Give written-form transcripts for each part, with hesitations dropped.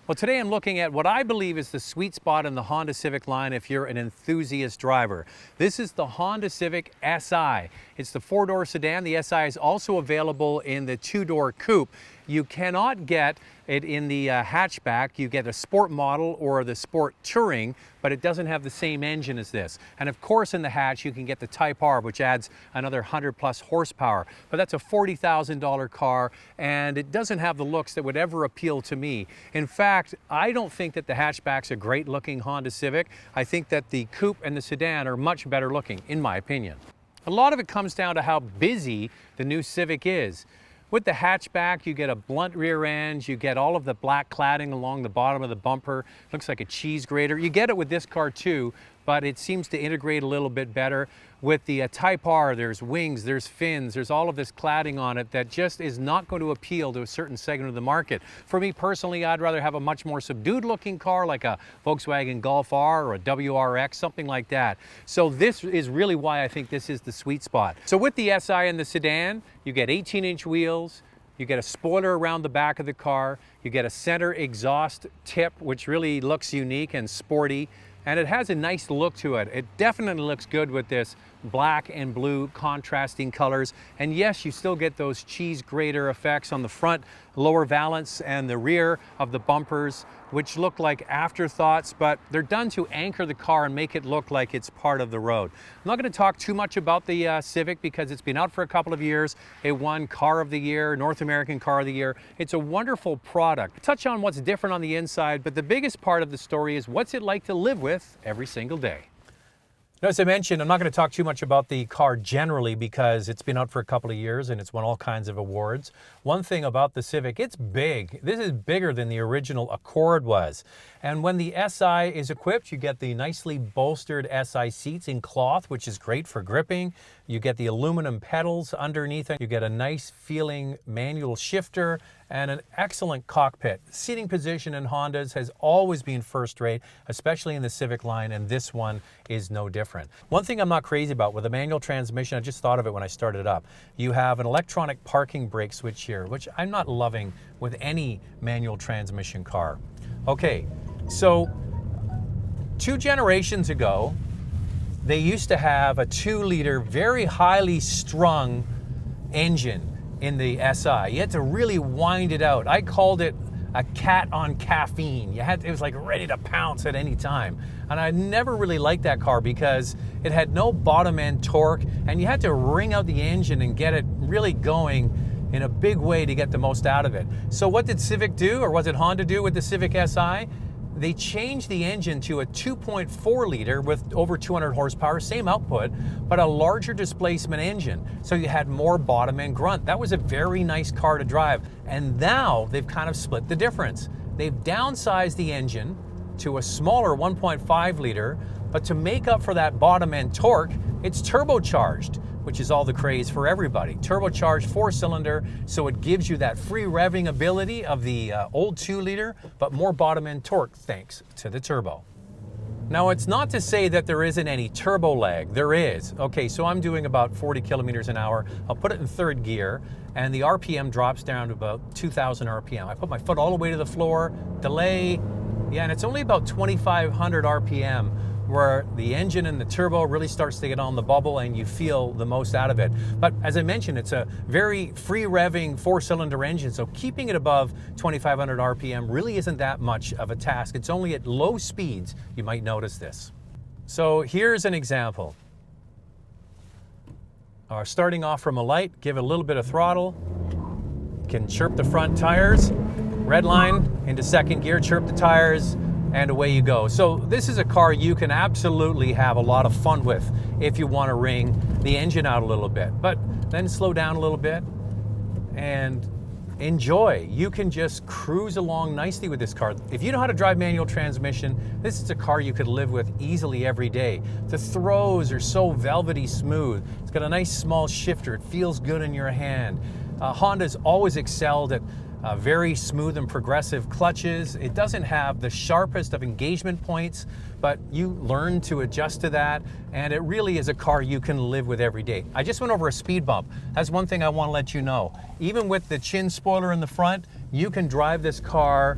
Well, today I'm looking at what I believe is the sweet spot in the Honda Civic line if you're an enthusiast driver. This is the Honda Civic Si. It's the four-door sedan. The Si is also available in the two-door coupe. You cannot get it in the hatchback. You get a sport model or the sport touring, but it doesn't have the same engine as this. And of course in the hatch you can get the Type R, which adds another 100+ horsepower. But that's a $40,000 car, and it doesn't have the looks that would ever appeal to me. In fact, I don't think that the hatchback's a great looking Honda Civic. I think that the coupe and the sedan are much better looking, in my opinion. A lot of it comes down to how busy the new Civic is. With the hatchback, you get a blunt rear end, you get all of the black cladding along the bottom of the bumper. Looks like a cheese grater. You get it with this car too, but it seems to integrate a little bit better. With the Type R, there's wings, there's fins, there's all of this cladding on it that just is not going to appeal to a certain segment of the market. For me personally, I'd rather have a much more subdued looking car like a Volkswagen Golf R or a WRX, something like that. So this is really why I think this is the sweet spot. So with the Si and the sedan, you get 18-inch wheels, you get a spoiler around the back of the car, you get a center exhaust tip, which really looks unique and sporty, and it has a nice look to it. It definitely looks good with this black and blue contrasting colors. And yes, you still get those cheese grater effects on the front lower valance and the rear of the bumpers, which look like afterthoughts, but they're done to anchor the car and make it look like it's part of the road. I'm not going to talk too much about the Civic because it's been out for a couple of years. It won Car of the Year, North American Car of the Year. It's a wonderful product. Touch on what's different on the inside, but the biggest part of the story is what's it like to live with every single day. Now, as I mentioned, I'm not going to talk too much about the car generally because it's been out for a couple of years and it's won all kinds of awards. One thing about the Civic, it's big. This is bigger than the original Accord was. And when the Si is equipped, you get the nicely bolstered Si seats in cloth, which is great for gripping. You get the aluminum pedals underneath it. You get a nice feeling manual shifter and an excellent cockpit. Seating position in Hondas has always been first rate, especially in the Civic line, and this one is no different. One thing I'm not crazy about with a manual transmission, I just thought of it when I started it up. You have an electronic parking brake switch here, which I'm not loving with any manual transmission car. Okay, so 2 generations ago, they used to have a 2-liter, very highly strung engine in the Si. You had to really wind it out. I called it a cat on caffeine. It was like ready to pounce at any time. And I never really liked that car because it had no bottom end torque and you had to wring out the engine and get it really going in a big way to get the most out of it. So what did Civic do, or what did Honda do with the Civic Si? They changed the engine to a 2.4 liter with over 200 horsepower, same output, but a larger displacement engine. So you had more bottom end grunt. That was a very nice car to drive. And now they've kind of split the difference. They've downsized the engine to a smaller 1.5 liter, but to make up for that bottom end torque, it's turbocharged, which is all the craze for everybody. Turbocharged 4-cylinder, so it gives you that free revving ability of the old 2-liter, but more bottom end torque thanks to the turbo. Now, it's not to say that there isn't any turbo lag. There is. Okay, so I'm doing about 40 kilometers an hour. I'll put it in 3rd gear, and the RPM drops down to about 2,000 RPM. I put my foot all the way to the floor, delay, and it's only about 2,500 RPM. Where the engine and the turbo really starts to get on the bubble and you feel the most out of it. But as I mentioned, it's a very free revving 4-cylinder engine, so keeping it above 2,500 RPM really isn't that much of a task. It's only at low speeds you might notice this. So here's an example. Starting off from a light, give it a little bit of throttle, can chirp the front tires, red line into 2nd gear, chirp the tires, and away you go. So this is a car you can absolutely have a lot of fun with if you want to wring the engine out a little bit, but then slow down a little bit and enjoy. You can just cruise along nicely with this car. If you know how to drive manual transmission, this is a car you could live with easily every day. The throws are so velvety smooth. It's got a nice small shifter. It feels good in your hand. Honda's always excelled at very smooth and progressive clutches. It doesn't have the sharpest of engagement points, but you learn to adjust to that, and it really is a car you can live with every day. I just went over a speed bump. That's one thing I want to let you know. Even with the chin spoiler in the front, you can drive this car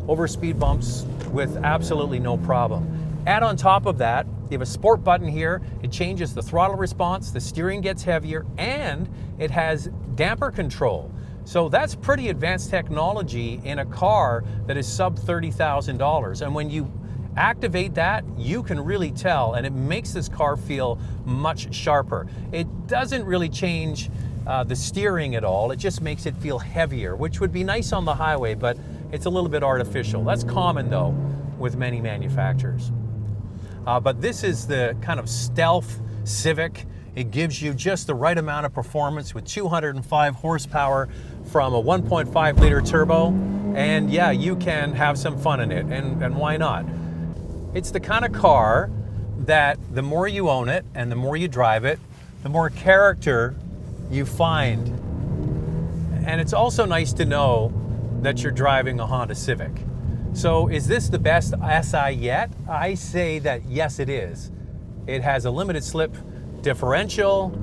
over speed bumps with absolutely no problem. Add on top of that, you have a sport button here. It changes the throttle response, the steering gets heavier, and it has damper control. So that's pretty advanced technology in a car that is sub $30,000. And when you activate that, you can really tell, and it makes this car feel much sharper. It doesn't really change the steering at all. It just makes it feel heavier, which would be nice on the highway, but it's a little bit artificial. That's common though with many manufacturers. But this is the kind of stealth Civic. It gives you just the right amount of performance with 205 horsepower from a 1.5 liter turbo. And yeah, you can have some fun in it, and why not? It's the kind of car that the more you own it and the more you drive it, the more character you find. And it's also nice to know that you're driving a Honda Civic. So is this the best SI yet? I say that yes, it is. It has a limited slip differential.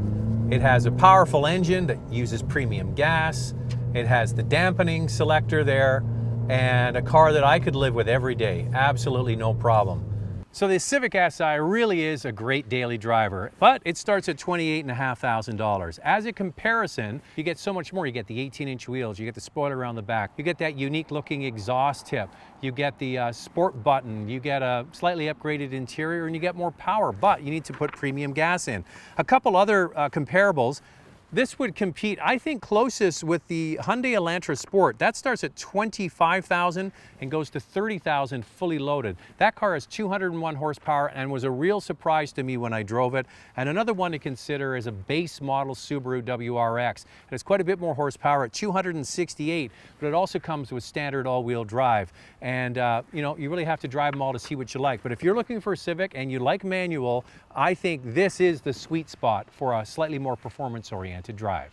It has a powerful engine that uses premium gas. It has the dampening selector there, and a car that I could live with every day. Absolutely no problem. So the Civic Si really is a great daily driver, but it starts at $28,500. As a comparison, you get so much more. You get the 18-inch wheels, you get the spoiler around the back, you get that unique looking exhaust tip, you get the sport button, you get a slightly upgraded interior, and you get more power, but you need to put premium gas in. A couple other comparables. This would compete, I think, closest with the Hyundai Elantra Sport. That starts at $25,000 and goes to $30,000 fully loaded. That car has 201 horsepower and was a real surprise to me when I drove it. And another one to consider is a base model Subaru WRX. It has quite a bit more horsepower at 268, but it also comes with standard all-wheel drive. And you know, you really have to drive them all to see what you like. But if you're looking for a Civic and you like manual, I think this is the sweet spot for a slightly more performance-oriented drive.